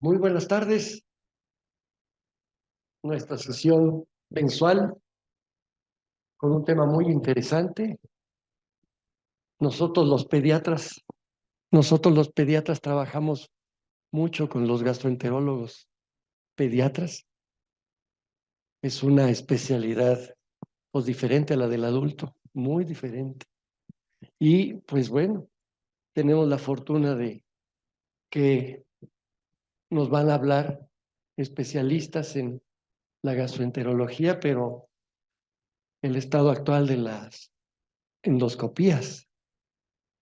Muy buenas tardes. Nuestra sesión mensual con un tema muy interesante. Nosotros los pediatras, nosotros los pediatras trabajamos mucho con los gastroenterólogos pediatras. Es una especialidad pues diferente a la del adulto, muy diferente. Y pues bueno, tenemos la fortuna de que nos van a hablar especialistas en la gastroenterología, pero el estado actual de las endoscopías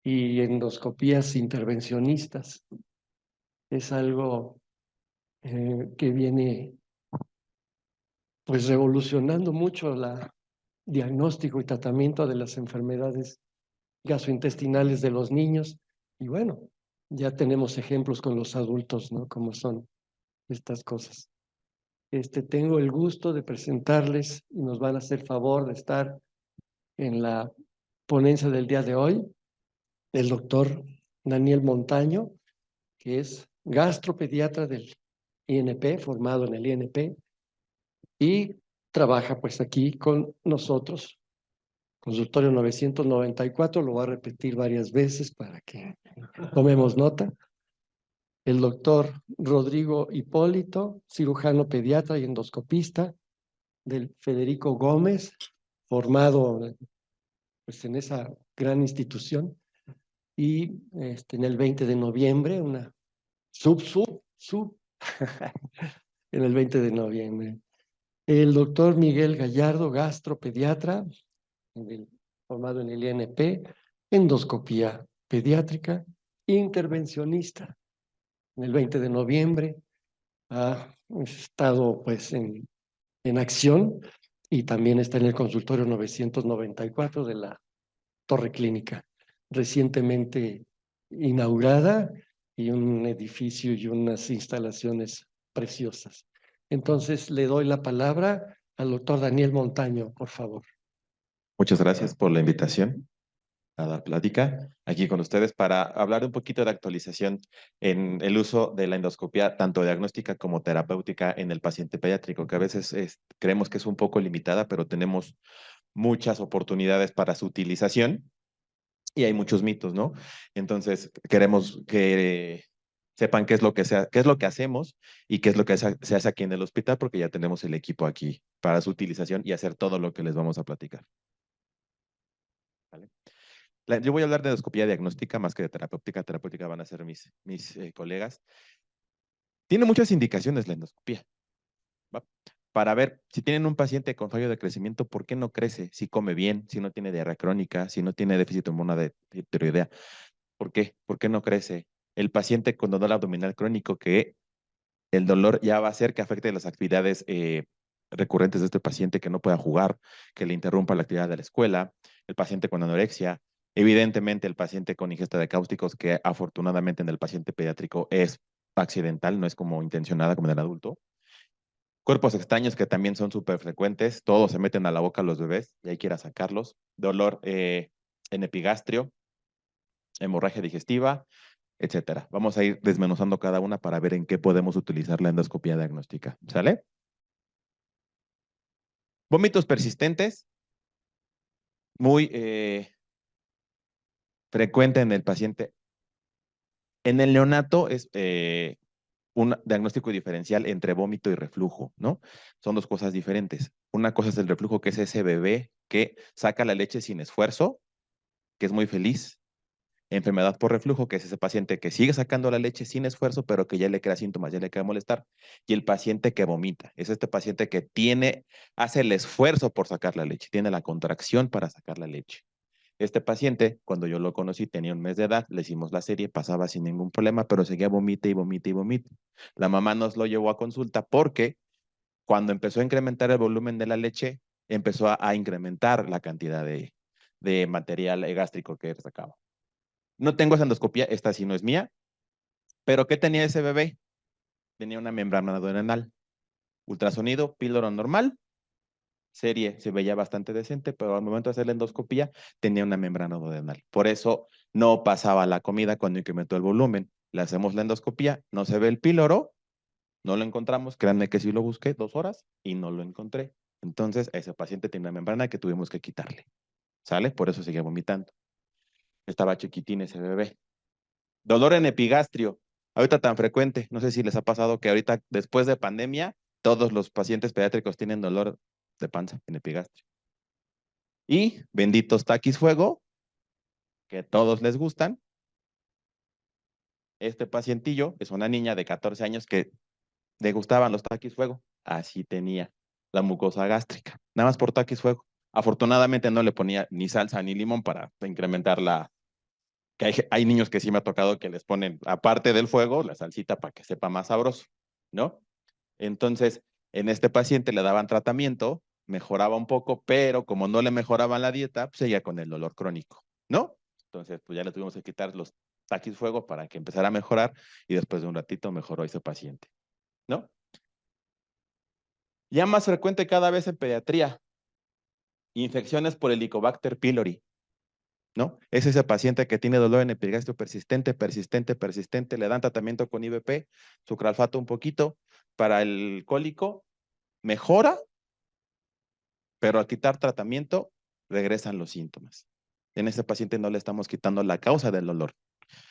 y endoscopías intervencionistas. Es algo que viene pues revolucionando mucho la diagnóstico y tratamiento de las enfermedades gastrointestinales de los niños. Y bueno, ya tenemos ejemplos con los adultos, ¿no? Cómo son estas cosas. Tengo el gusto de presentarles y nos van a hacer favor de estar en la ponencia del día de hoy, el doctor Daniel Montaño, que es gastropediatra del INP, formado en el INP, y trabaja pues aquí con nosotros. Consultorio 994, lo voy a repetir varias veces para que tomemos nota. El doctor Rodrigo Hipólito, cirujano pediatra y endoscopista del Federico Gómez, formado pues en esa gran institución. Y en el 20 de noviembre, una sub, en el 20 de noviembre. El doctor Miguel Gallardo, gastropediatra, formado en el INP, endoscopía pediátrica, intervencionista. En el 20 de noviembre ha estado pues en acción y también está en el consultorio 994 de la Torre Clínica, recientemente inaugurada, y un edificio y unas instalaciones preciosas. Entonces le doy la palabra al doctor Daniel Montaño, por favor. Muchas gracias por la invitación a dar plática aquí con ustedes para hablar un poquito de actualización en el uso de la endoscopia, tanto diagnóstica como terapéutica en el paciente pediátrico, que a veces creemos que es un poco limitada, pero tenemos muchas oportunidades para su utilización y hay muchos mitos, ¿no? Entonces, queremos que sepan qué es lo que qué es lo que hacemos y qué es lo que se hace aquí en el hospital, porque ya tenemos el equipo aquí para su utilización y hacer todo lo que les vamos a platicar. ¿Vale? Yo voy a hablar de endoscopía diagnóstica más que de terapéutica. Terapéutica van a ser mis colegas. Tiene muchas indicaciones la endoscopía, ¿va? Para ver si tienen un paciente con fallo de crecimiento, ¿por qué no crece? Si come bien, si no tiene diarrea crónica, si no tiene déficit hormona de tiroidea. ¿Por qué? ¿Por qué no crece? El paciente con dolor abdominal crónico, que el dolor ya va a hacer que afecte las actividades recurrentes de este paciente, que no pueda jugar, que le interrumpa la actividad de la escuela, el paciente con anorexia, evidentemente el paciente con ingesta de cáusticos, que afortunadamente en el paciente pediátrico es accidental, no es como intencionada como en el adulto. Cuerpos extraños que también son súper frecuentes, todos se meten a la boca los bebés y hay que ir a sacarlos. Dolor en epigastrio, hemorragia digestiva, etcétera. Vamos a ir desmenuzando cada una para ver en qué podemos utilizar la endoscopía diagnóstica. ¿Sale? Vómitos persistentes, muy frecuente en el paciente. En el neonato es un diagnóstico diferencial entre vómito y reflujo, ¿no? Son dos cosas diferentes. Una cosa es el reflujo, que es ese bebé que saca la leche sin esfuerzo, que es muy feliz. Enfermedad por reflujo, que es ese paciente que sigue sacando la leche sin esfuerzo, pero que ya le crea síntomas, ya le crea molestar. Y el paciente que vomita, es este paciente que hace el esfuerzo por sacar la leche, tiene la contracción para sacar la leche. Este paciente, cuando yo lo conocí, tenía 1 mes de edad, le hicimos la serie, pasaba sin ningún problema, pero seguía vomite y vomite y vomite. La mamá nos lo llevó a consulta porque cuando empezó a incrementar el volumen de la leche, empezó a incrementar la cantidad de material gástrico que sacaba. No tengo esa endoscopía, esta sí no es mía, pero ¿qué tenía ese bebé? Tenía una membrana duodenal. Ultrasonido, píloro normal, serie se veía bastante decente, pero al momento de hacer la endoscopía tenía una membrana duodenal. Por eso no pasaba la comida cuando incrementó el volumen. Le hacemos la endoscopía, no se ve el píloro No lo encontramos, créanme que sí lo busqué 2 horas y no lo encontré. Entonces, ese paciente tiene una membrana que tuvimos que quitarle. ¿Sale? Por eso seguía vomitando. Estaba chiquitín ese bebé. Dolor en epigastrio. Ahorita tan frecuente. No sé si les ha pasado que ahorita, después de pandemia, todos los pacientes pediátricos tienen dolor de panza en epigastrio. Y benditos taquis fuego, que a todos les gustan. Este pacientillo es una niña de 14 años que le gustaban los taquis fuego. Así tenía la mucosa gástrica. Nada más por taquis fuego. Afortunadamente no le ponía ni salsa ni limón para incrementar la, que hay niños que sí me ha tocado que les ponen, aparte del fuego, la salsita para que sepa más sabroso, ¿no? Entonces, en este paciente le daban tratamiento, mejoraba un poco, pero como no le mejoraban la dieta, pues seguía con el dolor crónico, ¿no? Entonces, pues ya le tuvimos que quitar los taquis fuego para que empezara a mejorar y después de un ratito mejoró ese paciente, ¿no? Ya más frecuente cada vez en pediatría, infecciones por Helicobacter pylori, ¿no? Es ese paciente que tiene dolor en epigastrio persistente, persistente, persistente, le dan tratamiento con IVP, sucralfato un poquito para el cólico, mejora, pero al quitar tratamiento regresan los síntomas. En ese paciente no le estamos quitando la causa del dolor.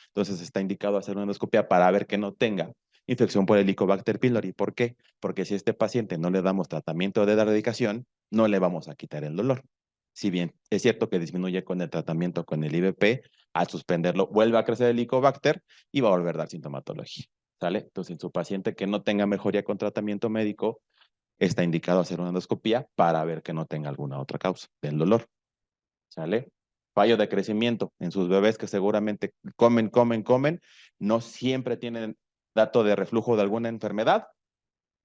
Entonces está indicado hacer una endoscopia para ver que no tenga infección por Helicobacter pylori. ¿Por qué? Porque si a este paciente no le damos tratamiento de erradicación, no le vamos a quitar el dolor. Si bien es cierto que disminuye con el tratamiento con el IVP, al suspenderlo vuelve a crecer el Helicobacter y va a volver a dar sintomatología. ¿Sale? Entonces, en su paciente que no tenga mejoría con tratamiento médico, está indicado hacer una endoscopia para ver que no tenga alguna otra causa del dolor. ¿Sale? Fallo de crecimiento en sus bebés que seguramente comen, comen, comen, no siempre tienen dato de reflujo de alguna enfermedad.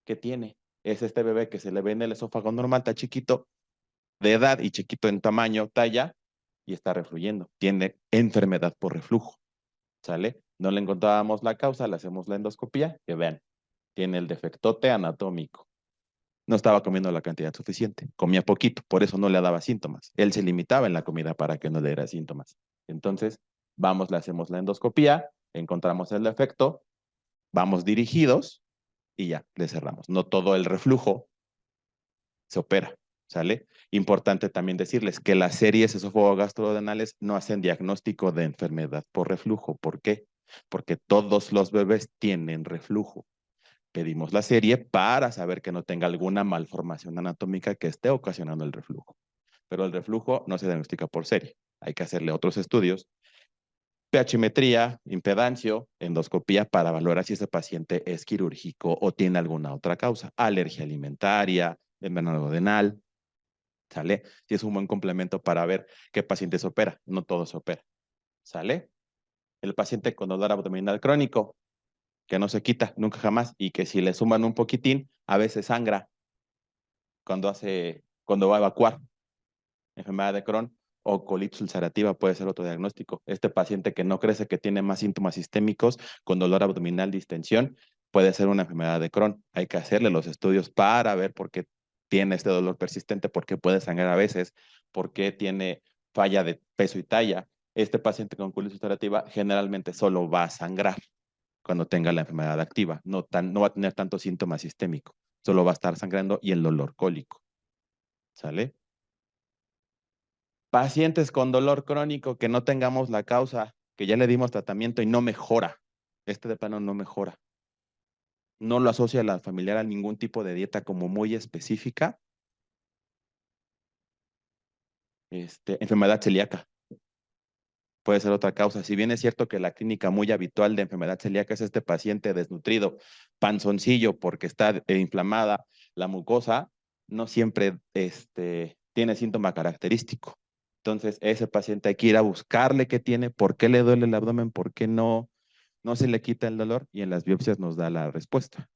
¿Qué tiene? Es este bebé que se le ve en el esófago normal, está chiquito de edad y chiquito en tamaño, talla, y está refluyendo. Tiene enfermedad por reflujo. ¿Sale? No le encontrábamos la causa, le hacemos la endoscopia, que vean, tiene el defectote anatómico. No estaba comiendo la cantidad suficiente, comía poquito, por eso no le daba síntomas. Él se limitaba en la comida para que no le diera síntomas. Entonces, vamos, le hacemos la endoscopía, encontramos el defecto, vamos dirigidos y ya, le cerramos. No todo el reflujo se opera, ¿sale? Importante también decirles que las series esófago-gastrodenales no hacen diagnóstico de enfermedad por reflujo. ¿Por qué? Porque todos los bebés tienen reflujo. Pedimos la serie para saber que no tenga alguna malformación anatómica que esté ocasionando el reflujo. Pero el reflujo no se diagnostica por serie. Hay que hacerle otros estudios, pHmetría, impedancio, endoscopía para valorar si ese paciente es quirúrgico o tiene alguna otra causa, alergia alimentaria, envenenamiento adenal, ¿sale? Si es un buen complemento para ver qué paciente se opera. No todo se opera, ¿sale? El paciente con dolor abdominal crónico, que no se quita nunca jamás y que si le suman un poquitín, a veces sangra cuando va a evacuar. Enfermedad de Crohn o colitis ulcerativa puede ser otro diagnóstico. Este paciente que no crece, que tiene más síntomas sistémicos, con dolor abdominal, distensión, puede ser una enfermedad de Crohn. Hay que hacerle los estudios para ver por qué tiene este dolor persistente, por qué puede sangrar a veces, por qué tiene falla de peso y talla. Este paciente con colitis ulcerativa generalmente solo va a sangrar cuando tenga la enfermedad activa. No va a tener tantos síntomas sistémicos. Solo va a estar sangrando y el dolor cólico. ¿Sale? Pacientes con dolor crónico que no tengamos la causa, que ya le dimos tratamiento y no mejora. Este de plano no mejora. No lo asocia a la familiar a ningún tipo de dieta como muy específica. Enfermedad celíaca puede ser otra causa. Si bien es cierto que la clínica muy habitual de enfermedad celíaca es este paciente desnutrido, panzoncillo porque está inflamada la mucosa, no siempre tiene síntoma característico. Entonces, ese paciente hay que ir a buscarle qué tiene, por qué le duele el abdomen, por qué no se le quita el dolor y en las biopsias nos da la respuesta.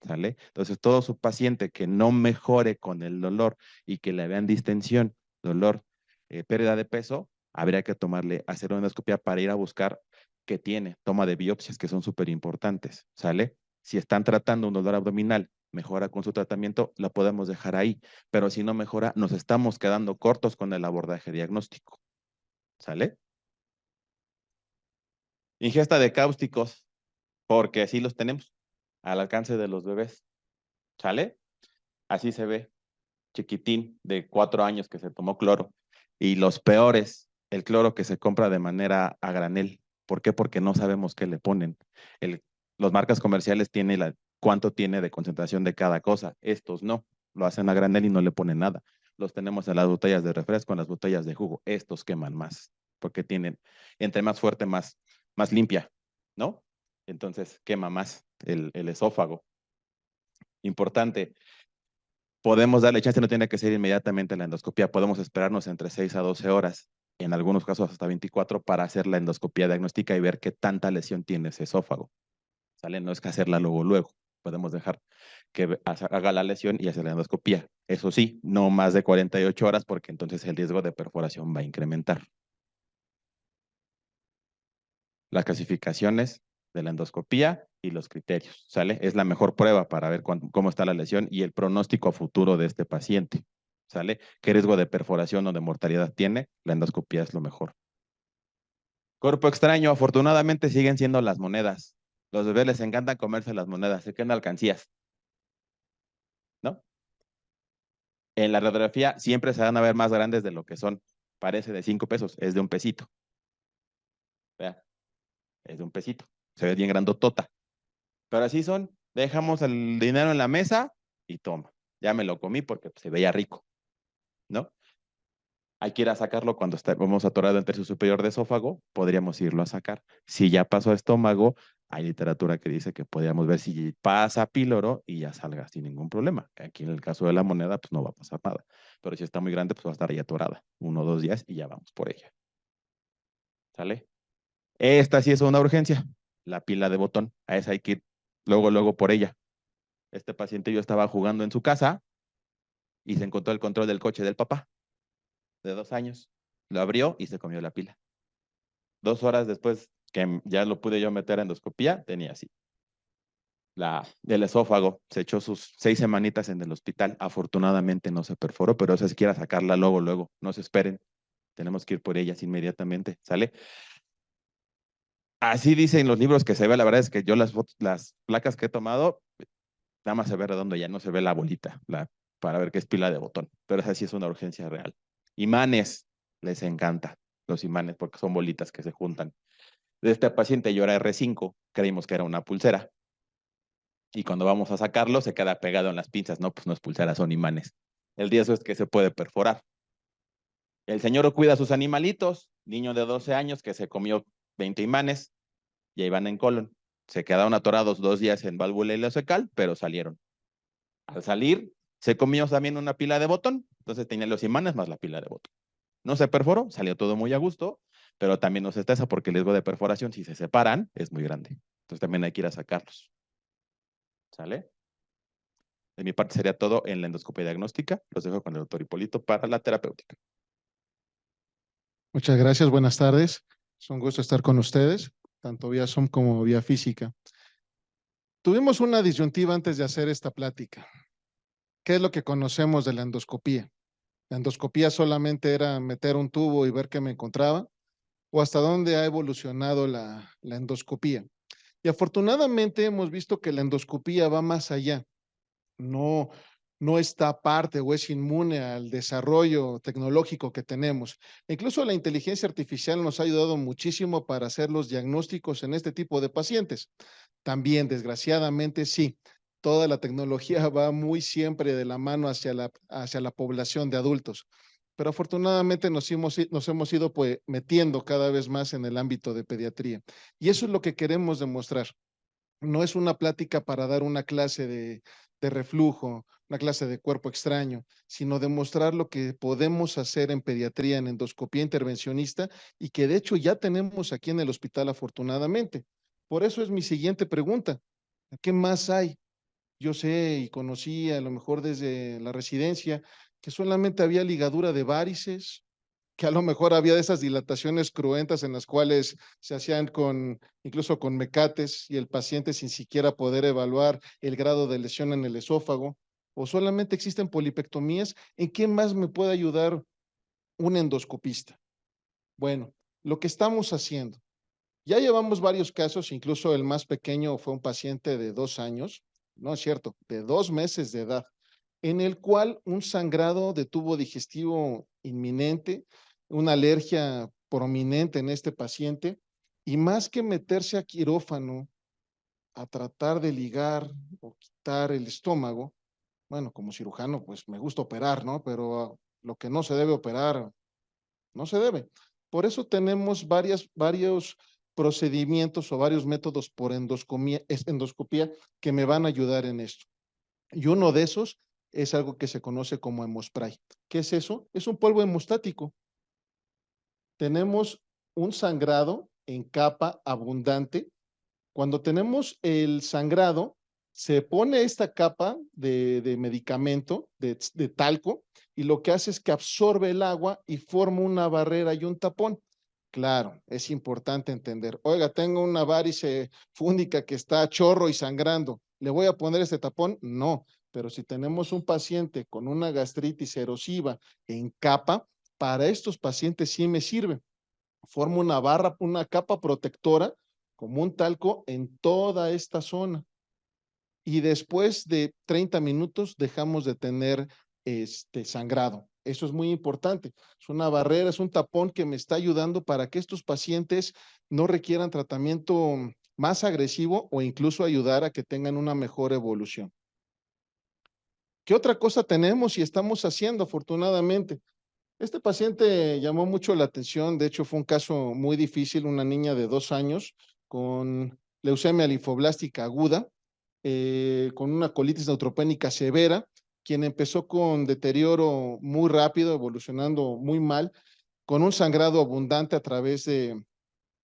¿Sale? Entonces, todo su paciente que no mejore con el dolor y que le vean distensión, dolor, pérdida de peso, habría que hacer una endoscopia para ir a buscar qué tiene, toma de biopsias que son súper importantes, ¿sale? Si están tratando un dolor abdominal, mejora con su tratamiento, la podemos dejar ahí, pero si no mejora, nos estamos quedando cortos con el abordaje diagnóstico, ¿sale? Ingesta de cáusticos, porque sí los tenemos. al alcance de los bebés. ¿Sale? Así se ve, chiquitín de 4 años que se tomó cloro. Y los peores, el cloro que se compra de manera a granel. ¿Por qué? Porque no sabemos qué le ponen. El, los marcas comerciales tienen cuánto tiene de concentración de cada cosa. Estos no, lo hacen a granel y no le ponen nada. Los tenemos en las botellas de refresco, en las botellas de jugo. Estos queman más, porque tienen, entre más fuerte, más limpia, ¿no? Entonces quema más el esófago. Importante, podemos darle chance, no tiene que ser inmediatamente la endoscopia, podemos esperarnos entre 6 a 12 horas, en algunos casos hasta 24, para hacer la endoscopia diagnóstica y ver qué tanta lesión tiene ese esófago. ¿Sale? No es que hacerla luego. Podemos dejar que haga la lesión y hacer la endoscopia. Eso sí, no más de 48 horas porque entonces el riesgo de perforación va a incrementar. Las clasificaciones de la endoscopía y los criterios, ¿sale? Es la mejor prueba para ver cómo está la lesión y el pronóstico a futuro de este paciente, ¿sale? ¿Qué riesgo de perforación o de mortalidad tiene? La endoscopía es lo mejor. Cuerpo extraño, afortunadamente siguen siendo las monedas. Los bebés les encantan comerse las monedas, se quedan alcancías, ¿no? En la radiografía siempre se van a ver más grandes de lo que son. Parece de 5 pesos, es de un pesito. Vea, es de un pesito. Se ve bien grandotota. Pero así son, dejamos el dinero en la mesa y toma. Ya me lo comí porque se veía rico, ¿no? Hay que ir a sacarlo cuando vamos atorado en tercio superior de esófago, podríamos irlo a sacar. Si ya pasó a estómago, hay literatura que dice que podríamos ver si pasa a píloro y ya salga sin ningún problema. Aquí en el caso de la moneda, pues no va a pasar nada. Pero si está muy grande, pues va a estar ahí atorada. 1 o 2 días y ya vamos por ella. ¿Sale? Esta sí es una urgencia, la pila de botón. A esa hay que ir luego por ella. Este paciente yo estaba jugando en su casa y se encontró el control del coche del papá, de 2 años. Lo abrió y se comió la pila. 2 horas después que ya lo pude yo meter a endoscopía, tenía así. Del esófago, se echó sus 6 semanitas en el hospital. Afortunadamente no se perforó, pero esa si quiera sacarla luego. No se esperen. Tenemos que ir por ellas inmediatamente. ¿Sale? Así dicen los libros que se ve. La verdad es que yo las placas que he tomado, nada más se ve redondo, ya no se ve la bolita, para ver qué es pila de botón. Pero esa sí es una urgencia real. Imanes, les encanta los imanes porque son bolitas que se juntan. De este paciente yo era R5, creímos que era una pulsera. Y cuando vamos a sacarlo, se queda pegado en las pinzas. No, pues no es pulsera, son imanes. El riesgo es que se puede perforar. El señor cuida a sus animalitos, niño de 12 años que se comió 20 imanes, ya iban en colon. Se quedaron atorados 2 días en válvula ileocecal, pero salieron. Al salir, se comió también una pila de botón, entonces tenía los imanes más la pila de botón. No se perforó, salió todo muy a gusto, pero también nos estresa porque el riesgo de perforación, si se separan, es muy grande. Entonces también hay que ir a sacarlos. ¿Sale? De mi parte sería todo en la endoscopia diagnóstica. Los dejo con el doctor Hipólito para la terapéutica. Muchas gracias, buenas tardes. Es un gusto estar con ustedes, tanto vía Zoom como vía física. Tuvimos una disyuntiva antes de hacer esta plática. ¿Qué es lo que conocemos de la endoscopía? ¿La endoscopía solamente era meter un tubo y ver qué me encontraba? ¿O hasta dónde ha evolucionado la endoscopía? Y afortunadamente hemos visto que la endoscopía va más allá. No, no está aparte o es inmune al desarrollo tecnológico que tenemos. Incluso la inteligencia artificial nos ha ayudado muchísimo para hacer los diagnósticos en este tipo de pacientes. También, desgraciadamente, sí, toda la tecnología va muy siempre de la mano hacia la población de adultos. Pero afortunadamente nos hemos ido pues, metiendo cada vez más en el ámbito de pediatría. Y eso es lo que queremos demostrar. No es una plática para dar una clase de reflujo, una clase de cuerpo extraño, sino demostrar lo que podemos hacer en pediatría, en endoscopía intervencionista y que de hecho ya tenemos aquí en el hospital afortunadamente. Por eso es mi siguiente pregunta. ¿Qué más hay? Yo sé y conocí a lo mejor desde la residencia que solamente había ligadura de varices, que a lo mejor había de esas dilataciones cruentas en las cuales se hacían incluso con mecates y el paciente sin siquiera poder evaluar el grado de lesión en el esófago, o solamente existen polipectomías. ¿En qué más me puede ayudar un endoscopista? Bueno, lo que estamos haciendo, Ya llevamos varios casos, incluso el más pequeño fue un paciente de 2 años, no es cierto, de 2 meses de edad, en el cual un sangrado de tubo digestivo inminente, una alergia prominente en este paciente, y más que meterse a quirófano a tratar de ligar o quitar el estómago, bueno, como cirujano, pues me gusta operar, ¿no? Pero lo que no se debe operar, no se debe. Por eso tenemos varios procedimientos o varios métodos por endoscopía que me van a ayudar en esto. Y uno de esos es algo que se conoce como hemospray. ¿Qué es eso? Es un polvo hemostático. Tenemos un sangrado en capa abundante. Cuando tenemos el sangrado, se pone esta capa de medicamento, de talco, y lo que hace es que absorbe el agua y forma una barrera y un tapón. Claro, es importante entender. Oiga, tengo una varice fúngica que está a chorro y sangrando. ¿Le voy a poner este tapón? No, pero si tenemos un paciente con una gastritis erosiva en capa, para estos pacientes sí me sirve. Forma una barra, una capa protectora como un talco en toda esta zona. Y después de 30 minutos dejamos de tener sangrado. Eso es muy importante. Es una barrera, es un tapón que me está ayudando para que estos pacientes no requieran tratamiento más agresivo o incluso ayudar a que tengan una mejor evolución. ¿Qué otra cosa tenemos y estamos haciendo afortunadamente? Este paciente llamó mucho la atención, de hecho fue un caso muy difícil, una niña de 2 años con leucemia linfoblástica aguda, con una colitis neutropénica severa, quien empezó con deterioro muy rápido, evolucionando muy mal, con un sangrado abundante a través de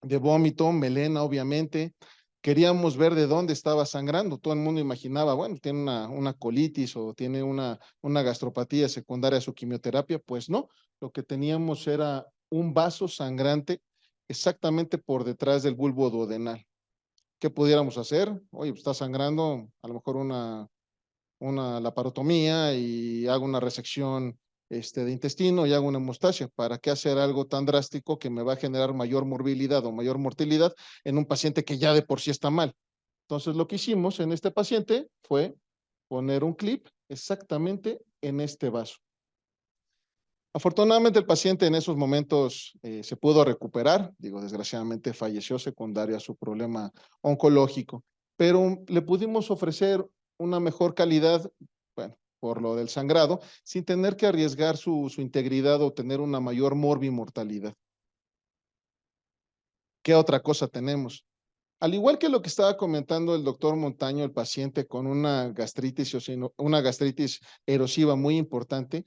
vómito, melena, obviamente. Queríamos ver de dónde estaba sangrando. Todo el mundo imaginaba, bueno, tiene una colitis o tiene una gastropatía secundaria a su quimioterapia. Pues no, lo que teníamos era un vaso sangrante exactamente por detrás del bulbo duodenal. ¿Qué pudiéramos hacer? Oye, pues está sangrando, a lo mejor una laparotomía y hago una resección de intestino y hago una hemostasia. ¿Para qué hacer algo tan drástico que me va a generar mayor morbilidad o mayor mortalidad en un paciente que ya de por sí está mal? Entonces, lo que hicimos en este paciente fue poner un clip exactamente en este vaso. Afortunadamente, el paciente en esos momentos se pudo recuperar. Digo, desgraciadamente falleció secundario a su problema oncológico, pero le pudimos ofrecer una mejor calidad, bueno, por lo del sangrado, sin tener que arriesgar su integridad o tener una mayor morbimortalidad. ¿Qué otra cosa tenemos? Al igual que lo que estaba comentando el doctor Montaño, el paciente con una gastritis erosiva muy importante,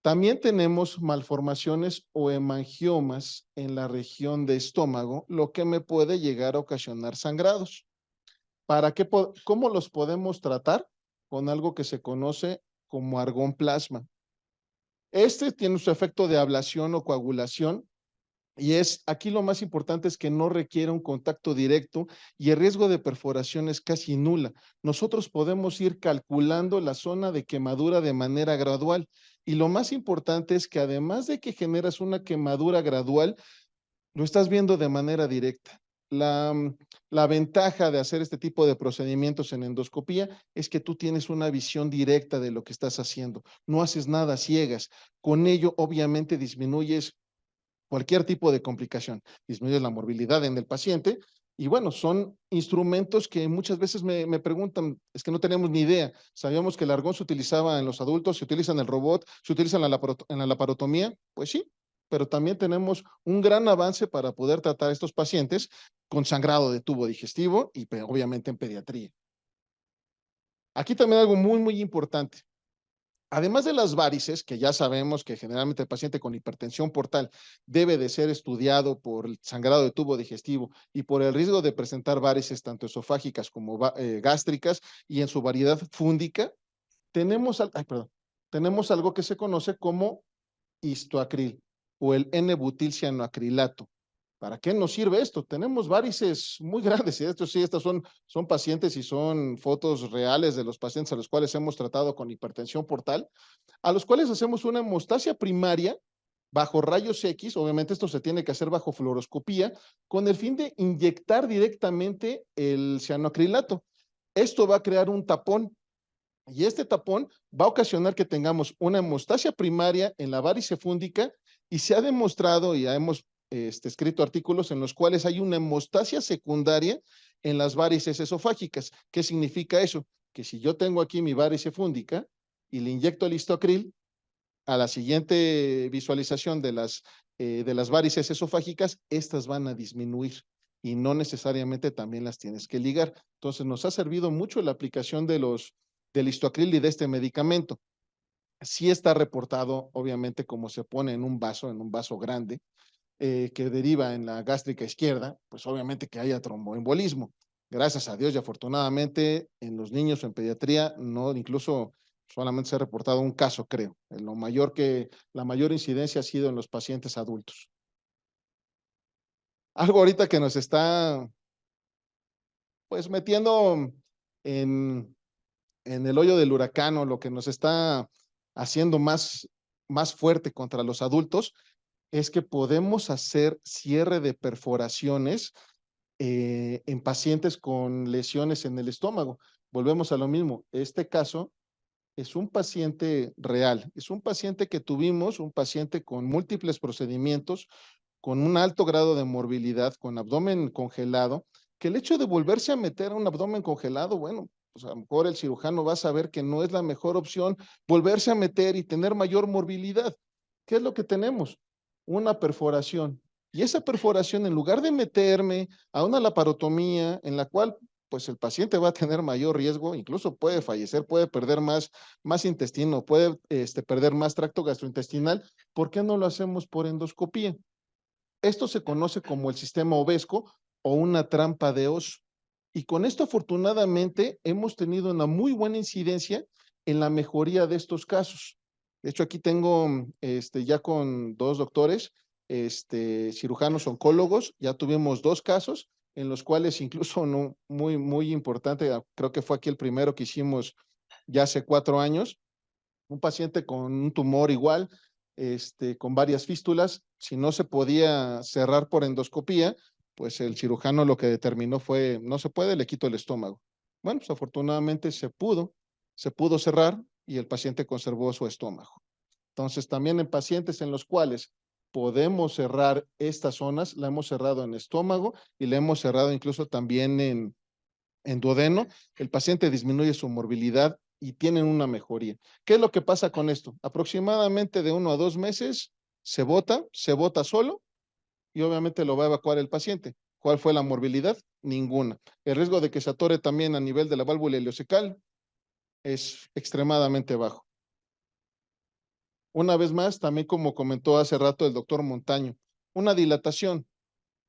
también tenemos malformaciones o hemangiomas en la región de estómago, lo que me puede llegar a ocasionar sangrados. ¿Cómo los podemos tratar? Con algo que se conoce como argón plasma. Este tiene su efecto de ablación o coagulación, y aquí lo más importante es que no requiere un contacto directo y el riesgo de perforación es casi nula. Nosotros podemos ir calculando la zona de quemadura de manera gradual. Y lo más importante es que además de que generas una quemadura gradual, lo estás viendo de manera directa. La ventaja de hacer este tipo de procedimientos en endoscopía es que tú tienes una visión directa de lo que estás haciendo. No haces nada a ciegas. Con ello, obviamente, disminuyes cualquier tipo de complicación, disminuye la morbilidad en el paciente. Y bueno, son instrumentos que muchas veces me preguntan, es que no tenemos ni idea. Sabíamos que el argón se utilizaba en los adultos, se utiliza en el robot, se utiliza en la laparotomía. Pues sí, pero también tenemos un gran avance para poder tratar a estos pacientes con sangrado de tubo digestivo y obviamente en pediatría. Aquí también algo muy importante. Además de las varices, que ya sabemos que generalmente el paciente con hipertensión portal debe de ser estudiado por el sangrado de tubo digestivo y por el riesgo de presentar varices tanto esofágicas como gástricas y en su variedad fúngica, tenemos algo que se conoce como histoacril o el N-butilcianoacrilato. ¿Para qué nos sirve esto? Tenemos varices muy grandes y estas son pacientes y son fotos reales de los pacientes a los cuales hemos tratado con hipertensión portal, a los cuales hacemos una hemostasia primaria bajo rayos X, obviamente esto se tiene que hacer bajo fluoroscopía, con el fin de inyectar directamente el cianoacrilato. Esto va a crear un tapón, y este tapón va a ocasionar que tengamos una hemostasia primaria en la varice fúndica, y se ha demostrado, y ya hemos escrito artículos en los cuales hay una hemostasia secundaria en las varices esofágicas. ¿Qué significa eso? Que si yo tengo aquí mi varice fúndica y le inyecto el listoacril, a la siguiente visualización de las varices esofágicas, estas van a disminuir y no necesariamente también las tienes que ligar. Entonces, nos ha servido mucho la aplicación del listoacril y de este medicamento. Sí está reportado, obviamente, como se pone en un vaso grande, que deriva en la gástrica izquierda, pues obviamente que haya tromboembolismo. Gracias a Dios y afortunadamente en los niños en pediatría, no, incluso solamente se ha reportado un caso, creo. La mayor incidencia ha sido en los pacientes adultos. Algo ahorita que nos está, pues, metiendo en, en el hoyo del huracán, o lo que nos está haciendo más fuerte contra los adultos, es que podemos hacer cierre de perforaciones en pacientes con lesiones en el estómago. Volvemos a lo mismo. Este caso es un paciente real, es un paciente que tuvimos, un paciente con múltiples procedimientos, con un alto grado de morbilidad, con abdomen congelado, que el hecho de volverse a meter a un abdomen congelado, bueno, pues a lo mejor el cirujano va a saber que no es la mejor opción volverse a meter y tener mayor morbilidad. ¿Qué es lo que tenemos? Una perforación. Y esa perforación, en lugar de meterme a una laparotomía en la cual pues el paciente va a tener mayor riesgo, incluso puede fallecer, puede perder más intestino, puede perder más tracto gastrointestinal, ¿por qué no lo hacemos por endoscopía? Esto se conoce como el sistema Ovesco o una trampa de oso. Y con esto, afortunadamente, hemos tenido una muy buena incidencia en la mejoría de estos casos. De hecho, aquí tengo ya con dos doctores, cirujanos oncólogos, ya tuvimos dos casos en los cuales incluso no, muy importante, creo que fue aquí el primero que hicimos ya hace 4 años, un paciente con un tumor igual, con varias fístulas. Si no se podía cerrar por endoscopía, pues el cirujano lo que determinó fue, no se puede, le quito el estómago. Bueno, pues afortunadamente se pudo cerrar y el paciente conservó su estómago. Entonces, también en pacientes en los cuales podemos cerrar estas zonas, la hemos cerrado en estómago y la hemos cerrado incluso también en duodeno, el paciente disminuye su morbilidad y tienen una mejoría. ¿Qué es lo que pasa con esto? Aproximadamente de 1 a 2 meses se bota solo y obviamente lo va a evacuar el paciente. ¿Cuál fue la morbilidad? Ninguna. El riesgo de que se atore también a nivel de la válvula ileocecal es extremadamente bajo. Una vez más, también como comentó hace rato el doctor Montaño, una dilatación.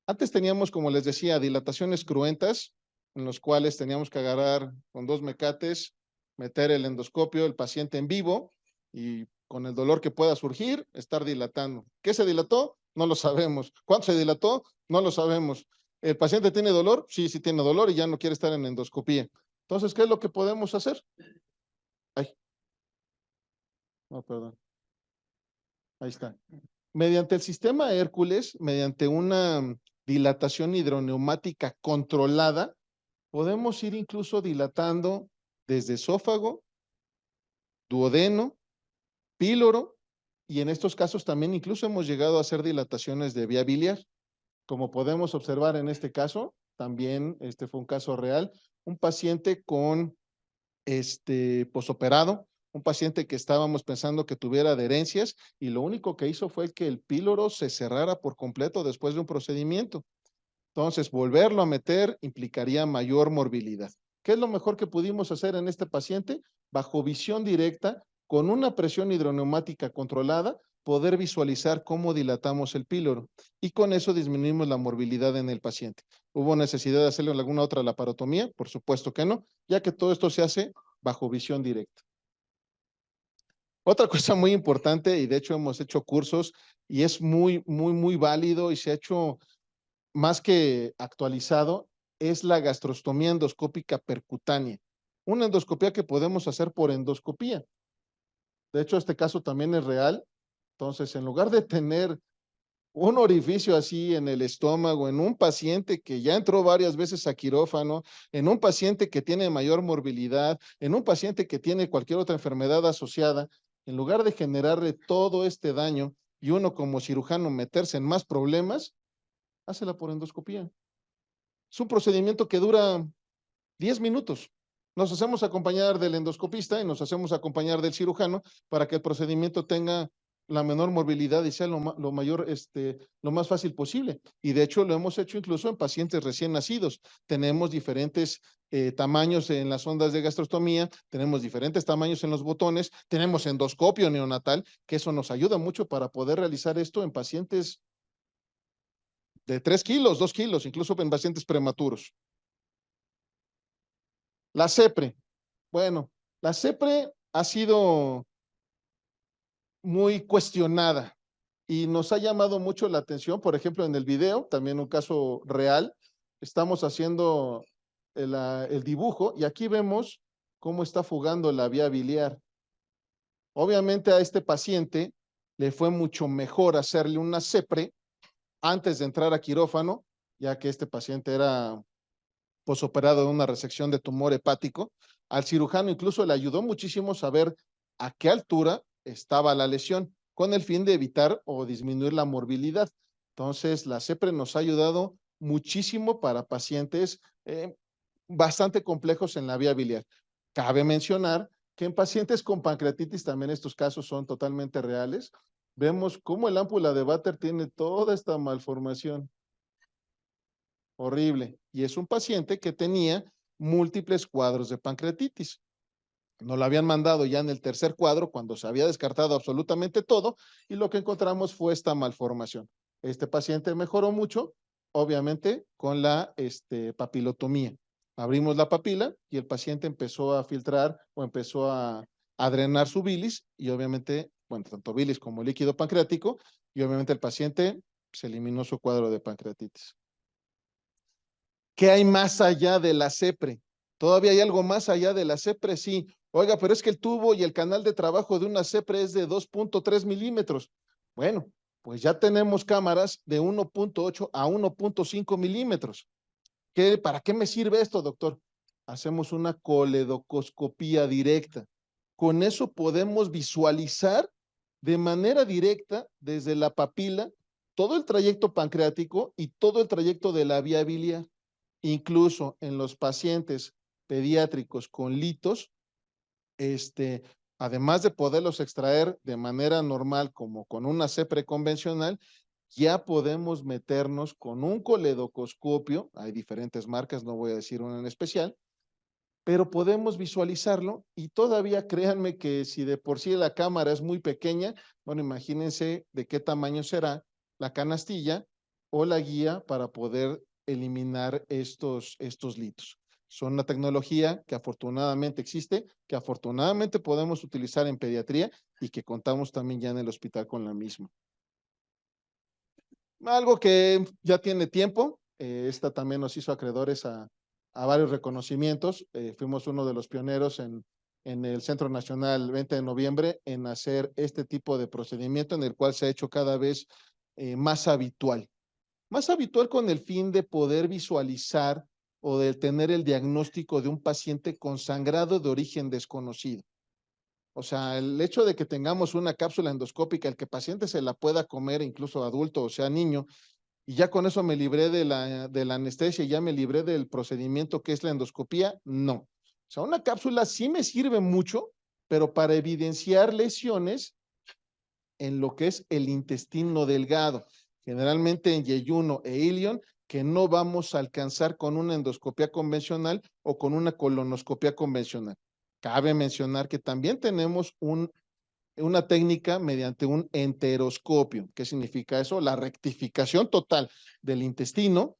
Antes teníamos, como les decía, dilataciones cruentas, en los cuales teníamos que agarrar con 2 mecates, meter el endoscopio, el paciente en vivo, y con el dolor que pueda surgir, estar dilatando. ¿Qué se dilató? No lo sabemos. ¿Cuánto se dilató? No lo sabemos. ¿El paciente tiene dolor? Sí, sí tiene dolor y ya no quiere estar en endoscopía. Entonces, ¿qué es lo que podemos hacer? Ay, no, perdón. Ahí está. Mediante el sistema Hércules, mediante una dilatación hidroneumática controlada, podemos ir incluso dilatando desde esófago, duodeno, píloro, y en estos casos también incluso hemos llegado a hacer dilataciones de vía biliar. Como podemos observar en este caso, también este fue un caso real, un paciente con posoperado, un paciente que estábamos pensando que tuviera adherencias y lo único que hizo fue que el píloro se cerrara por completo después de un procedimiento. Entonces, volverlo a meter implicaría mayor morbilidad. ¿Qué es lo mejor que pudimos hacer en este paciente? Bajo visión directa, con una presión hidroneumática controlada, poder visualizar cómo dilatamos el píloro y con eso disminuimos la morbilidad en el paciente. ¿Hubo necesidad de hacerle alguna otra laparotomía? Por supuesto que no, ya que todo esto se hace bajo visión directa. Otra cosa muy importante, y de hecho hemos hecho cursos y es muy válido y se ha hecho más que actualizado, es la gastrostomía endoscópica percutánea. Una endoscopía que podemos hacer por endoscopía. De hecho, este caso también es real. Entonces, en lugar de tener un orificio así en el estómago, en un paciente que ya entró varias veces a quirófano, en un paciente que tiene mayor morbilidad, en un paciente que tiene cualquier otra enfermedad asociada, en lugar de generarle todo este daño y uno como cirujano meterse en más problemas, hácela por endoscopía. Es un procedimiento que dura 10 minutos. Nos hacemos acompañar del endoscopista y nos hacemos acompañar del cirujano para que el procedimiento tenga la menor morbilidad y sea lo mayor, lo más fácil posible. Y de hecho lo hemos hecho incluso en pacientes recién nacidos. Tenemos diferentes tamaños en las ondas de gastrostomía, tenemos diferentes tamaños en los botones, tenemos endoscopio neonatal, que eso nos ayuda mucho para poder realizar esto en pacientes de 3 kilos, 2 kilos, incluso en pacientes prematuros. La CEPRE. Bueno, la CEPRE ha sido muy cuestionada y nos ha llamado mucho la atención, por ejemplo, en el video, también un caso real, estamos haciendo el dibujo y aquí vemos cómo está fugando la vía biliar. Obviamente a este paciente le fue mucho mejor hacerle una CEPRE antes de entrar a quirófano, ya que este paciente era posoperado de una resección de tumor hepático. Al cirujano incluso le ayudó muchísimo saber a qué altura estaba la lesión, con el fin de evitar o disminuir la morbilidad. Entonces, la CEPRE nos ha ayudado muchísimo para pacientes bastante complejos en la vía biliar. Cabe mencionar que en pacientes con pancreatitis también estos casos son totalmente reales. Vemos cómo el ámpula de Vater tiene toda esta malformación horrible. Y es un paciente que tenía múltiples cuadros de pancreatitis. Nos lo habían mandado ya en el tercer cuadro cuando se había descartado absolutamente todo y lo que encontramos fue esta malformación. Este paciente mejoró mucho, obviamente, con la papilotomía. Abrimos la papila y el paciente empezó a filtrar o empezó a drenar su bilis y obviamente, bueno, tanto bilis como líquido pancreático y obviamente el paciente se eliminó su cuadro de pancreatitis. ¿Qué hay más allá de la CEPRE? ¿Todavía hay algo más allá de la CEPRE? Sí. Oiga, pero es que el tubo y el canal de trabajo de una CEPRE es de 2.3 milímetros. Bueno, pues ya tenemos cámaras de 1.8 a 1.5 milímetros. ¿Para qué me sirve esto, doctor? Hacemos una coledocoscopía directa. Con eso podemos visualizar de manera directa desde la papila todo el trayecto pancreático y todo el trayecto de la vía biliar. Incluso en los pacientes pediátricos con litos, además de poderlos extraer de manera normal como con una CEPRE convencional, ya podemos meternos con un coledocoscopio, hay diferentes marcas, no voy a decir una en especial, pero podemos visualizarlo y todavía créanme que si de por sí la cámara es muy pequeña, bueno, imagínense de qué tamaño será la canastilla o la guía para poder eliminar estos litos. Son una tecnología que afortunadamente existe, que afortunadamente podemos utilizar en pediatría y que contamos también ya en el hospital con la misma. Algo que ya tiene tiempo, esta también nos hizo acreedores a varios reconocimientos. Fuimos uno de los pioneros en el Centro Nacional 20 de noviembre en hacer este tipo de procedimiento en el cual se ha hecho cada vez más habitual. Más habitual con el fin de poder visualizar o de tener el diagnóstico de un paciente con sangrado de origen desconocido. O sea, el hecho de que tengamos una cápsula endoscópica, el que el paciente se la pueda comer, incluso adulto o sea niño, y ya con eso me libré de la anestesia, ya me libré del procedimiento que es la endoscopía, no. O sea, una cápsula sí me sirve mucho, pero para evidenciar lesiones en lo que es el intestino delgado, generalmente en yeyuno e ilion, que no vamos a alcanzar con una endoscopia convencional o con una colonoscopia convencional. Cabe mencionar que también tenemos una técnica mediante un enteroscopio. ¿Qué significa eso? La rectificación total del intestino.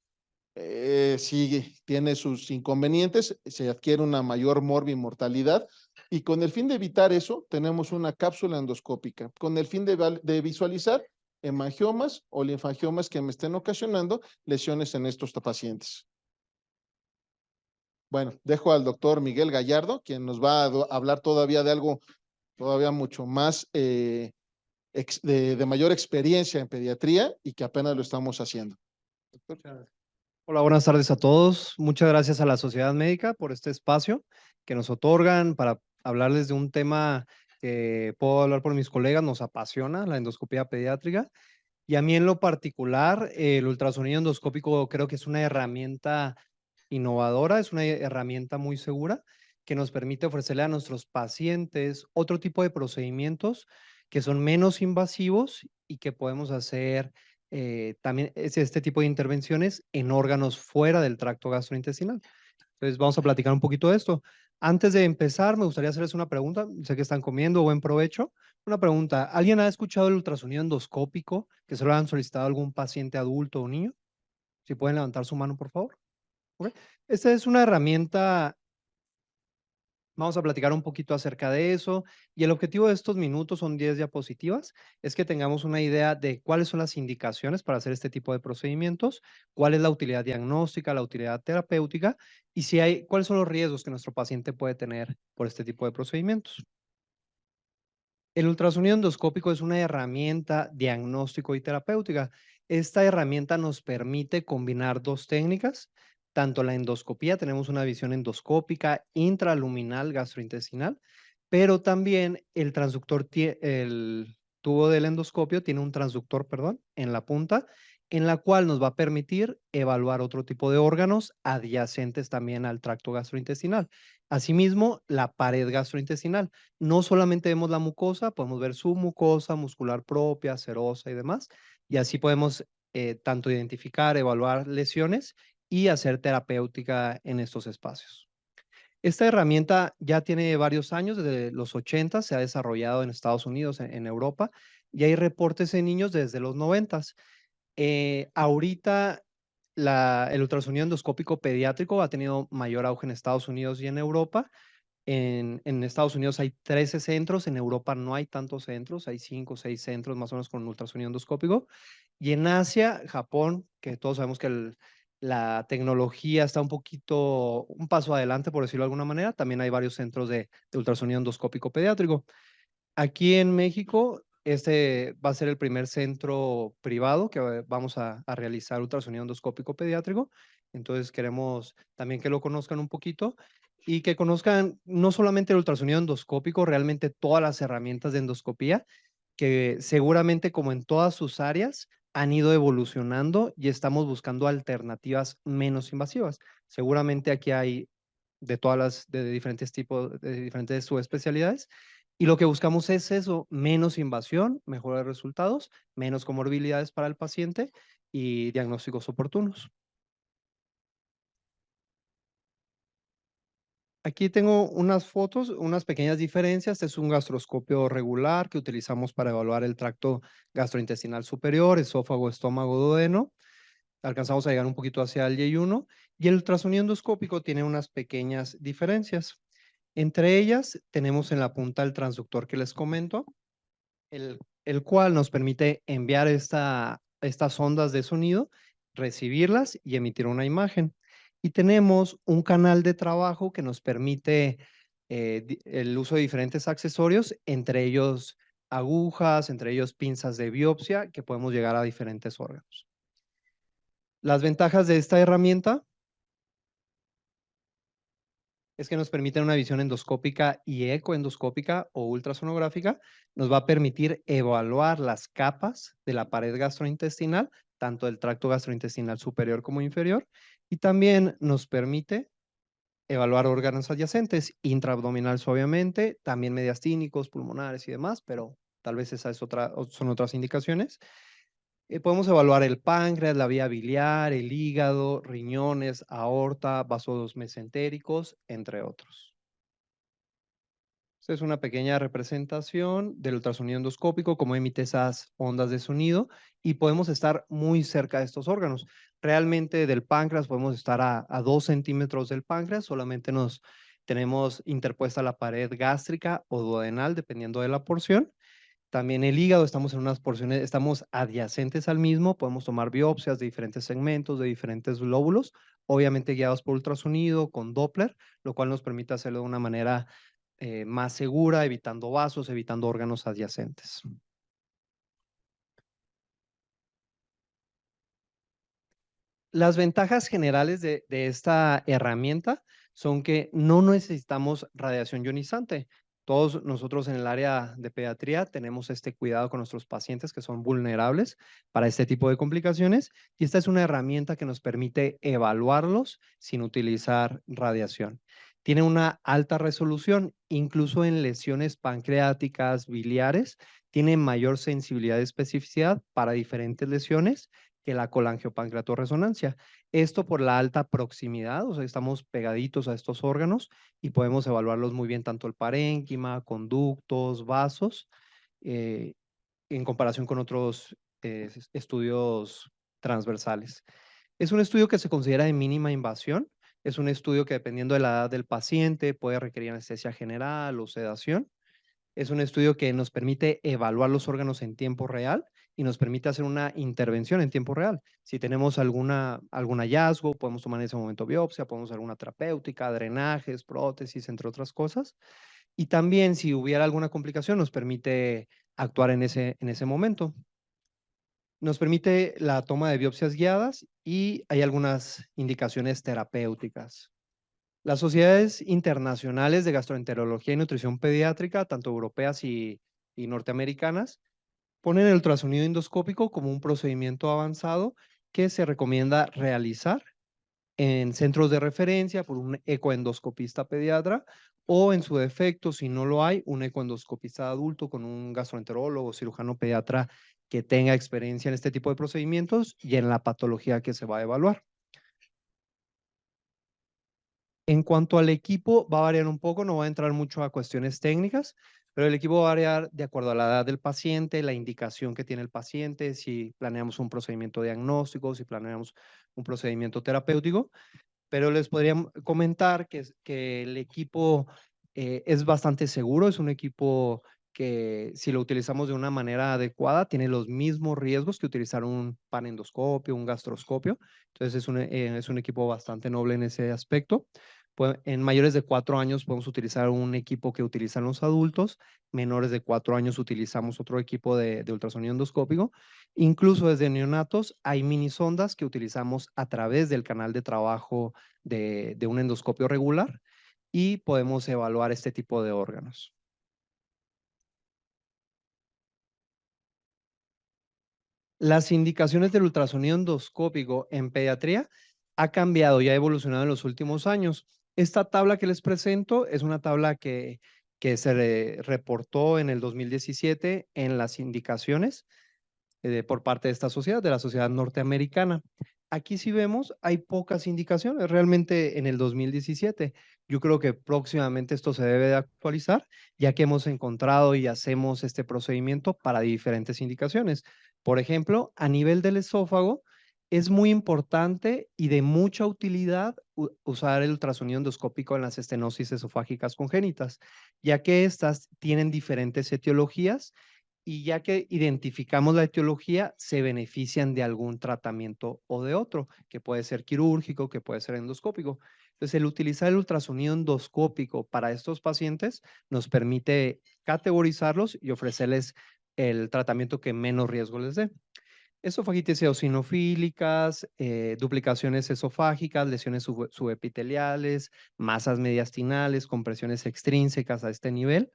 Sí tiene sus inconvenientes, se adquiere una mayor morbimortalidad y con el fin de evitar eso tenemos una cápsula endoscópica con el fin de visualizar hemangiomas o linfangiomas que me estén ocasionando lesiones en estos pacientes. Bueno, dejo al doctor Miguel Gallardo, quien nos va a hablar todavía de algo todavía mucho más de mayor experiencia en pediatría y que apenas lo estamos haciendo. Doctor. Hola, buenas tardes a todos. Muchas gracias a la Sociedad Médica por este espacio que nos otorgan para hablarles de un tema que puedo hablar por mis colegas, nos apasiona, la endoscopía pediátrica. Y a mí en lo particular, el ultrasonido endoscópico creo que es una herramienta innovadora, es una herramienta muy segura que nos permite ofrecerle a nuestros pacientes otro tipo de procedimientos que son menos invasivos y que podemos hacer también este tipo de intervenciones en órganos fuera del tracto gastrointestinal. Entonces vamos a platicar un poquito de esto. Antes de empezar, me gustaría hacerles una pregunta. Sé que están comiendo, buen provecho. Una pregunta, ¿alguien ha escuchado el ultrasonido endoscópico que se lo han solicitado a algún paciente adulto o niño? Si pueden levantar su mano, por favor. ¿Ok? Esta es una herramienta. Vamos a platicar un poquito acerca de eso y el objetivo de estos minutos son 10 diapositivas, es que tengamos una idea de cuáles son las indicaciones para hacer este tipo de procedimientos, cuál es la utilidad diagnóstica, la utilidad terapéutica y si hay, cuáles son los riesgos que nuestro paciente puede tener por este tipo de procedimientos. El ultrasonido endoscópico es una herramienta diagnóstico y terapéutica. Esta herramienta nos permite combinar dos técnicas, tanto la endoscopía, tenemos una visión endoscópica intraluminal gastrointestinal, pero también el transductor, el tubo del endoscopio tiene un transductor, perdón, en la punta, en la cual nos va a permitir evaluar otro tipo de órganos adyacentes también al tracto gastrointestinal. Asimismo, la pared gastrointestinal. No solamente vemos la mucosa, podemos ver su mucosa muscular propia, serosa y demás, y así podemos tanto identificar, evaluar lesiones y hacer terapéutica en estos espacios. Esta herramienta ya tiene varios años, desde los 80 se ha desarrollado en Estados Unidos, en Europa, y hay reportes en niños desde los 90. Ahorita el ultrasonido endoscópico pediátrico ha tenido mayor auge en Estados Unidos y en Europa. En Estados Unidos hay 13 centros, en Europa no hay tantos centros, hay 5 o 6 centros más o menos con ultrasonido endoscópico. Y en Asia, Japón, que todos sabemos que la tecnología está un paso adelante, por decirlo de alguna manera, también hay varios centros de ultrasonido endoscópico pediátrico. Aquí en México, este va a ser el primer centro privado que vamos a realizar ultrasonido endoscópico pediátrico. Entonces queremos también que lo conozcan un poquito y que conozcan no solamente el ultrasonido endoscópico, realmente todas las herramientas de endoscopía que seguramente como en todas sus áreas han ido evolucionando y estamos buscando alternativas menos invasivas. Seguramente aquí hay de diferentes tipos, de diferentes subespecialidades. Y lo que buscamos es eso, menos invasión, mejores resultados, menos comorbilidades para el paciente y diagnósticos oportunos. Aquí tengo unas fotos, unas pequeñas diferencias. Este es un gastroscopio regular que utilizamos para evaluar el tracto gastrointestinal superior, esófago, estómago, duodeno. Alcanzamos a llegar un poquito hacia el Y1 y el ultrasonido endoscópico tiene unas pequeñas diferencias. Entre ellas tenemos en la punta el transductor que les comento, el cual nos permite enviar estas ondas de sonido, recibirlas y emitir una imagen. Y tenemos un canal de trabajo que nos permite el uso de diferentes accesorios, entre ellos agujas, entre ellos pinzas de biopsia, que podemos llegar a diferentes órganos. Las ventajas de esta herramienta es que nos permite una visión endoscópica y ecoendoscópica o ultrasonográfica. Nos va a permitir evaluar las capas de la pared gastrointestinal, tanto del tracto gastrointestinal superior como inferior, y también nos permite evaluar órganos adyacentes, intraabdominales obviamente, también mediastínicos, pulmonares y demás, pero tal vez son otras indicaciones. Podemos evaluar el páncreas, la vía biliar, el hígado, riñones, aorta, vasos mesentéricos, entre otros. Esta es una pequeña representación del ultrasonido endoscópico, cómo emite esas ondas de sonido y podemos estar muy cerca de estos órganos. Realmente del páncreas podemos estar a 2 centímetros del páncreas, solamente tenemos interpuesta la pared gástrica o duodenal, dependiendo de la porción. También el hígado, estamos en unas porciones, estamos adyacentes al mismo, podemos tomar biopsias de diferentes segmentos, de diferentes lóbulos, obviamente guiados por ultrasonido, con Doppler, lo cual nos permite hacerlo de una manera más segura, evitando vasos, evitando órganos adyacentes. Las ventajas generales de esta herramienta son que no necesitamos radiación ionizante. Todos nosotros en el área de pediatría tenemos este cuidado con nuestros pacientes que son vulnerables para este tipo de complicaciones y esta es una herramienta que nos permite evaluarlos sin utilizar radiación. Tiene una alta resolución, incluso en lesiones pancreáticas, biliares, tiene mayor sensibilidad y especificidad para diferentes lesiones que la colangiopancreatorresonancia. Esto por la alta proximidad, o sea, estamos pegaditos a estos órganos y podemos evaluarlos muy bien, tanto el parénquima, conductos, vasos, eh, en comparación con otros estudios transversales. Es un estudio que se considera de mínima invasión. Es un estudio que dependiendo de la edad del paciente puede requerir anestesia general o sedación. Es un estudio que nos permite evaluar los órganos en tiempo real y nos permite hacer una intervención en tiempo real. Si tenemos algún hallazgo, podemos tomar en ese momento biopsia, podemos hacer alguna terapéutica, drenajes, prótesis, entre otras cosas. Y también si hubiera alguna complicación, nos permite actuar en ese momento. Nos permite la toma de biopsias guiadas y hay algunas indicaciones terapéuticas. Las sociedades internacionales de gastroenterología y nutrición pediátrica, tanto europeas y norteamericanas, ponen el ultrasonido endoscópico como un procedimiento avanzado que se recomienda realizar en centros de referencia por un ecoendoscopista pediatra o en su defecto, si no lo hay, un ecoendoscopista adulto con un gastroenterólogo o cirujano pediatra que tenga experiencia en este tipo de procedimientos y en la patología que se va a evaluar. En cuanto al equipo, va a variar un poco, no va a entrar mucho a cuestiones técnicas, pero el equipo va a variar de acuerdo a la edad del paciente, la indicación que tiene el paciente, si planeamos un procedimiento diagnóstico, si planeamos un procedimiento terapéutico, pero les podría comentar que el equipo es bastante seguro, es un equipo que si lo utilizamos de una manera adecuada, tiene los mismos riesgos que utilizar un panendoscopio, un gastroscopio. Entonces es un equipo bastante noble en ese aspecto. En mayores de 4 años podemos utilizar un equipo que utilizan los adultos, menores de 4 años utilizamos otro equipo de ultrasonido endoscópico. Incluso desde neonatos hay mini sondas que utilizamos a través del canal de trabajo de un endoscopio regular y podemos evaluar este tipo de órganos. Las indicaciones del ultrasonido endoscópico en pediatría ha cambiado y ha evolucionado en los últimos años. Esta tabla que les presento es una tabla que se reportó en el 2017 en las indicaciones por parte de esta sociedad, de la sociedad norteamericana. Aquí si vemos, hay pocas indicaciones realmente en el 2017. Yo creo que próximamente esto se debe de actualizar, ya que hemos encontrado y hacemos este procedimiento para diferentes indicaciones. Por ejemplo, a nivel del esófago, es muy importante y de mucha utilidad usar el ultrasonido endoscópico en las estenosis esofágicas congénitas, ya que estas tienen diferentes etiologías y ya que identificamos la etiología, se benefician de algún tratamiento o de otro, que puede ser quirúrgico, que puede ser endoscópico. Entonces, el utilizar el ultrasonido endoscópico para estos pacientes nos permite categorizarlos y ofrecerles el tratamiento que menos riesgo les dé. Esofagitis eosinofílicas, duplicaciones esofágicas, lesiones subepiteliales, masas mediastinales, compresiones extrínsecas a este nivel.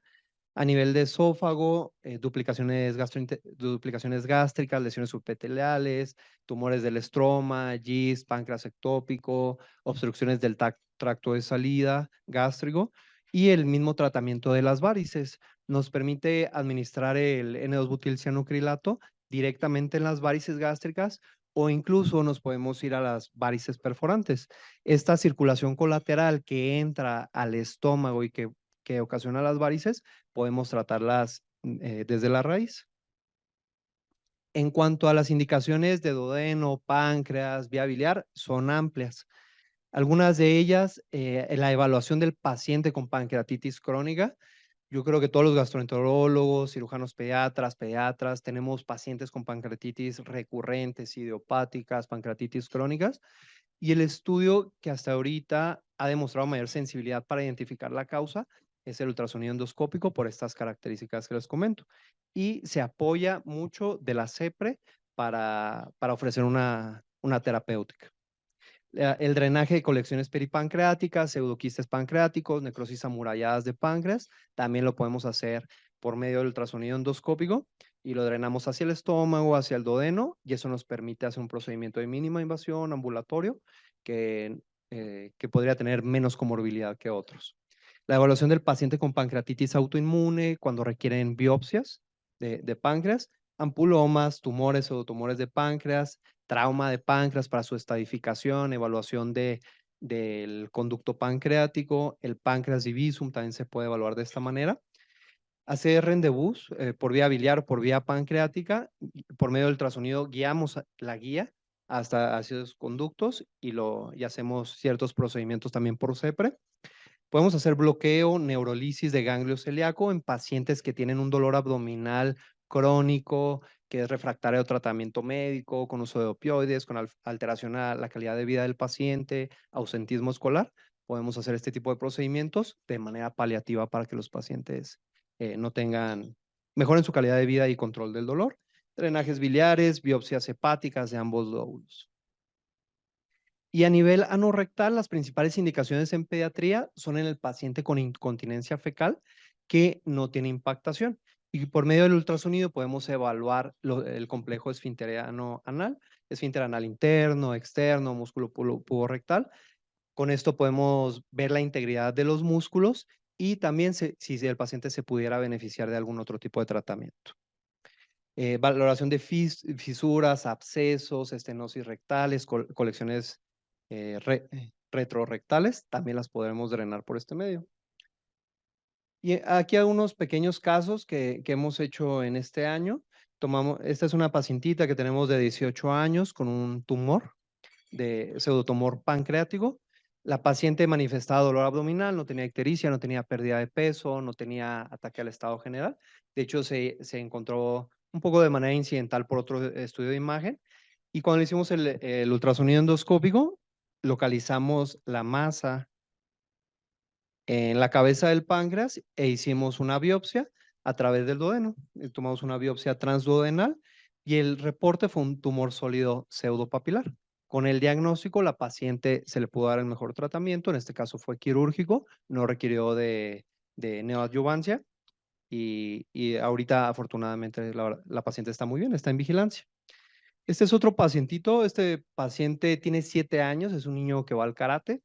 A nivel de esófago, duplicaciones gástricas, lesiones subepiteliales, tumores del estroma, GIST, páncreas ectópico, obstrucciones del tracto de salida gástrico y el mismo tratamiento de las varices. Nos permite administrar el N2-butilcianocrilato directamente en las varices gástricas o incluso nos podemos ir a las varices perforantes. Esta circulación colateral que entra al estómago y que ocasiona las varices, podemos tratarlas desde la raíz. En cuanto a las indicaciones de duodeno, páncreas, vía biliar, son amplias. Algunas de ellas, en la evaluación del paciente con pancreatitis crónica, yo creo que todos los gastroenterólogos, cirujanos pediatras, tenemos pacientes con pancreatitis recurrentes, idiopáticas, pancreatitis crónicas, y el estudio que hasta ahorita ha demostrado mayor sensibilidad para identificar la causa es el ultrasonido endoscópico por estas características que les comento. Y se apoya mucho de la CEPRE para ofrecer una terapéutica. El drenaje de colecciones peripancreáticas, pseudoquistes pancreáticos, necrosis amuralladas de páncreas, también lo podemos hacer por medio del ultrasonido endoscópico y lo drenamos hacia el estómago, hacia el duodeno, y eso nos permite hacer un procedimiento de mínima invasión ambulatorio que podría tener menos comorbilidad que otros. La evaluación del paciente con pancreatitis autoinmune cuando requieren biopsias de páncreas, ampulomas, tumores o tumores de páncreas, trauma de páncreas para su estadificación, evaluación del conducto pancreático, el páncreas divisum también se puede evaluar de esta manera. ACR en debus por vía biliar o por vía pancreática, por medio del ultrasonido guiamos la guía hasta esos conductos y hacemos ciertos procedimientos también por CEPRE. Podemos hacer bloqueo, neurolisis de ganglio celíaco en pacientes que tienen un dolor abdominal crónico, que es refractario a tratamiento médico, con uso de opioides, con alteración a la calidad de vida del paciente, ausentismo escolar. Podemos hacer este tipo de procedimientos de manera paliativa para que los pacientes mejoren su calidad de vida y control del dolor. Drenajes biliares, biopsias hepáticas de ambos lóbulos. Y a nivel anorrectal, las principales indicaciones en pediatría son en el paciente con incontinencia fecal que no tiene impactación. Y por medio del ultrasonido podemos evaluar el complejo esfinteriano anal, esfínter anal interno, externo, músculo puborectal. Con esto podemos ver la integridad de los músculos y también si el paciente se pudiera beneficiar de algún otro tipo de tratamiento. Valoración de fisuras, abscesos, estenosis rectales, colecciones retrorectales, también las podremos drenar por este medio. Y aquí algunos pequeños casos que hemos hecho en este año. Esta es una pacientita que tenemos de 18 años con un tumor, pseudotumor pancreático. La paciente manifestaba dolor abdominal, no tenía ictericia, no tenía pérdida de peso, no tenía ataque al estado general. De hecho, se encontró un poco de manera incidental por otro estudio de imagen. Y cuando le hicimos el ultrasonido endoscópico, localizamos la masa en la cabeza del páncreas e hicimos una biopsia a través del duodeno. Tomamos una biopsia transduodenal y el reporte fue un tumor sólido pseudopapilar. Con el diagnóstico, la paciente se le pudo dar el mejor tratamiento, en este caso fue quirúrgico, no requirió de neoadyuvancia y ahorita afortunadamente la paciente está muy bien, está en vigilancia. Este es otro pacientito, este paciente tiene 7 años, es un niño que va al karate,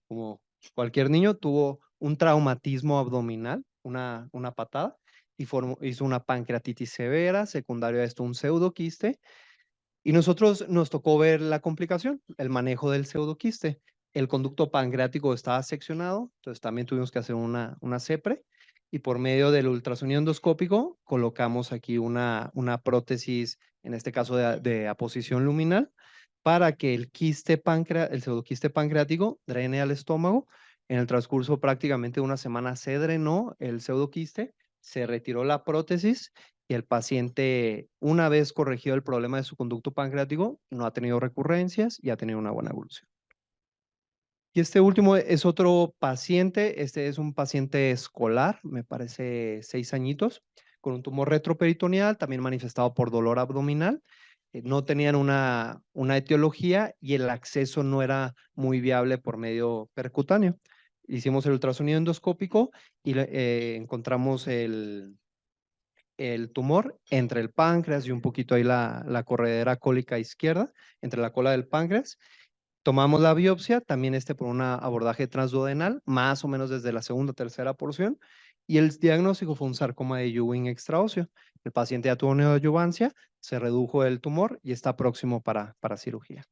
como cualquier niño, tuvo un traumatismo abdominal, una patada, y hizo una pancreatitis severa, secundario a esto un pseudoquiste, y nosotros nos tocó ver la complicación, el manejo del pseudoquiste. El conducto pancreático estaba seccionado, entonces también tuvimos que hacer una CEPRE, y por medio del ultrasonido endoscópico colocamos aquí una prótesis, en este caso de aposición luminal, para que el pseudoquiste pancreático drene al estómago. En el transcurso prácticamente de una semana se drenó el pseudoquiste, se retiró la prótesis y el paciente, una vez corregido el problema de su conducto pancreático, no ha tenido recurrencias y ha tenido una buena evolución. Y este último es otro paciente, este es un paciente escolar, me parece 6 añitos, con un tumor retroperitoneal, también manifestado por dolor abdominal. No tenían una etiología y el acceso no era muy viable por medio percutáneo. Hicimos el ultrasonido endoscópico y encontramos el tumor entre el páncreas y un poquito ahí la corredera cólica izquierda, entre la cola del páncreas. Tomamos la biopsia, también por un abordaje transduodenal, más o menos desde la segunda o tercera porción, y el diagnóstico fue un sarcoma de Ewing extraóseo. El paciente ya tuvo neoadyuvancia, se redujo el tumor y está próximo para cirugía.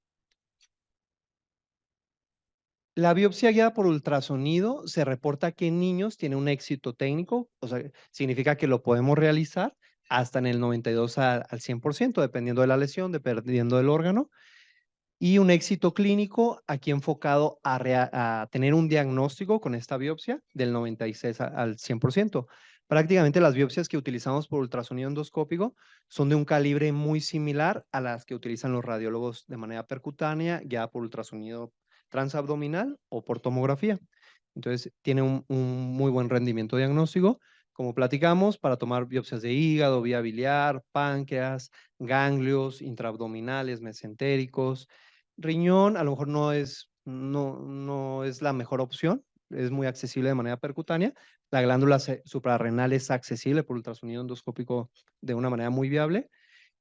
La biopsia guiada por ultrasonido se reporta que en niños tiene un éxito técnico, o sea, significa que lo podemos realizar hasta en el 92 al 100%, dependiendo de la lesión, dependiendo del órgano. Y un éxito clínico aquí enfocado a tener un diagnóstico con esta biopsia del 96 al 100%. Prácticamente las biopsias que utilizamos por ultrasonido endoscópico son de un calibre muy similar a las que utilizan los radiólogos de manera percutánea, guiada por ultrasonido transabdominal o por tomografía. Entonces, tiene un muy buen rendimiento diagnóstico, como platicamos, para tomar biopsias de hígado, vía biliar, páncreas, ganglios intraabdominales, mesentéricos, Riñón a lo mejor no es la mejor opción, es muy accesible de manera percutánea. La glándula suprarrenal es accesible por ultrasonido endoscópico de una manera muy viable.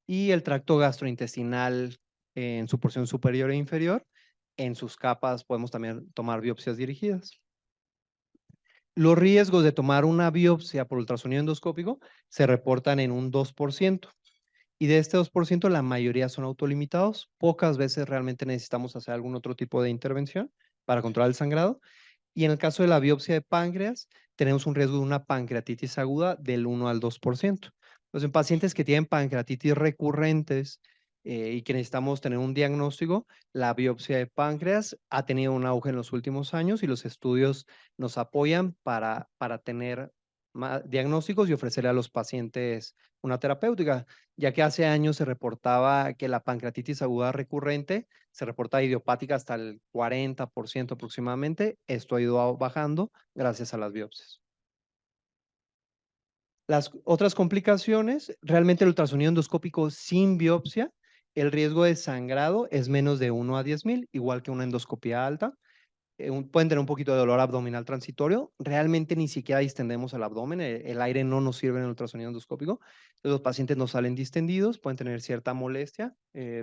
Y el tracto gastrointestinal en su porción superior e inferior, en sus capas podemos también tomar biopsias dirigidas. Los riesgos de tomar una biopsia por ultrasonido endoscópico se reportan en un 2%. Y de este 2%, la mayoría son autolimitados. Pocas veces realmente necesitamos hacer algún otro tipo de intervención para controlar el sangrado. Y en el caso de la biopsia de páncreas, tenemos un riesgo de una pancreatitis aguda del 1 al 2%. Entonces, en pacientes que tienen pancreatitis recurrentes y que necesitamos tener un diagnóstico, la biopsia de páncreas ha tenido un auge en los últimos años y los estudios nos apoyan para tener diagnósticos y ofrecerle a los pacientes una terapéutica, ya que hace años se reportaba que la pancreatitis aguda recurrente se reporta idiopática hasta el 40% aproximadamente. Esto ha ido bajando gracias a las biopsias. Las otras complicaciones, realmente el ultrasonido endoscópico sin biopsia, el riesgo de sangrado es menos de 1 a 10,000, igual que una endoscopia alta. Pueden tener un poquito de dolor abdominal transitorio. Realmente ni siquiera distendemos el abdomen. El aire no nos sirve en el ultrasonido endoscópico. Los pacientes no salen distendidos, pueden tener cierta molestia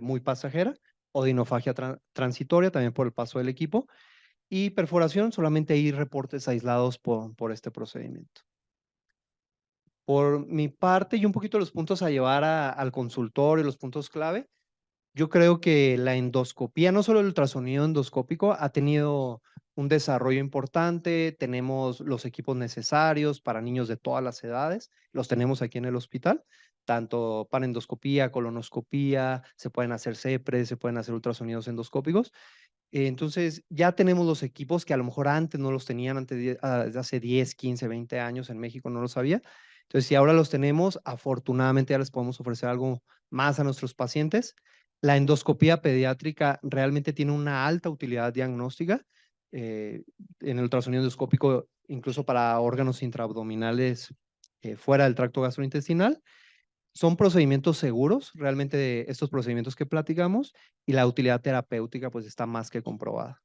muy pasajera o dinofagia transitoria también por el paso del equipo. Y perforación, solamente hay reportes aislados por este procedimiento. Por mi parte, y un poquito los puntos a llevar al consultorio, los puntos clave, yo creo que la endoscopía, no solo el ultrasonido endoscópico, ha tenido un desarrollo importante. Tenemos los equipos necesarios para niños de todas las edades. Los tenemos aquí en el hospital, tanto para endoscopía, colonoscopía, se pueden hacer CEPRES, se pueden hacer ultrasonidos endoscópicos. Entonces, ya tenemos los equipos que a lo mejor antes no los tenían, desde hace 10, 15, 20 años en México no los había. Entonces, si ahora los tenemos, afortunadamente ya les podemos ofrecer algo más a nuestros pacientes. La endoscopía pediátrica realmente tiene una alta utilidad diagnóstica en el ultrasonido endoscópico, incluso para órganos intraabdominales fuera del tracto gastrointestinal. Son procedimientos seguros, realmente estos procedimientos que platicamos, y la utilidad terapéutica pues está más que comprobada.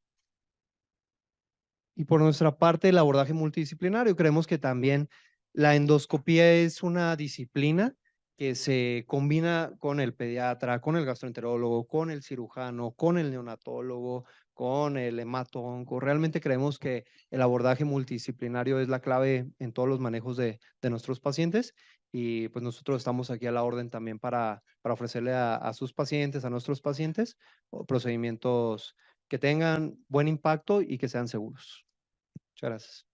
Y por nuestra parte, el abordaje multidisciplinario, creemos que también la endoscopía es una disciplina que se combina con el pediatra, con el gastroenterólogo, con el cirujano, con el neonatólogo, con el hemato-onco. Realmente creemos que el abordaje multidisciplinario es la clave en todos los manejos de nuestros pacientes y pues nosotros estamos aquí a la orden también para ofrecerle a sus pacientes, a nuestros pacientes, procedimientos que tengan buen impacto y que sean seguros. Muchas gracias.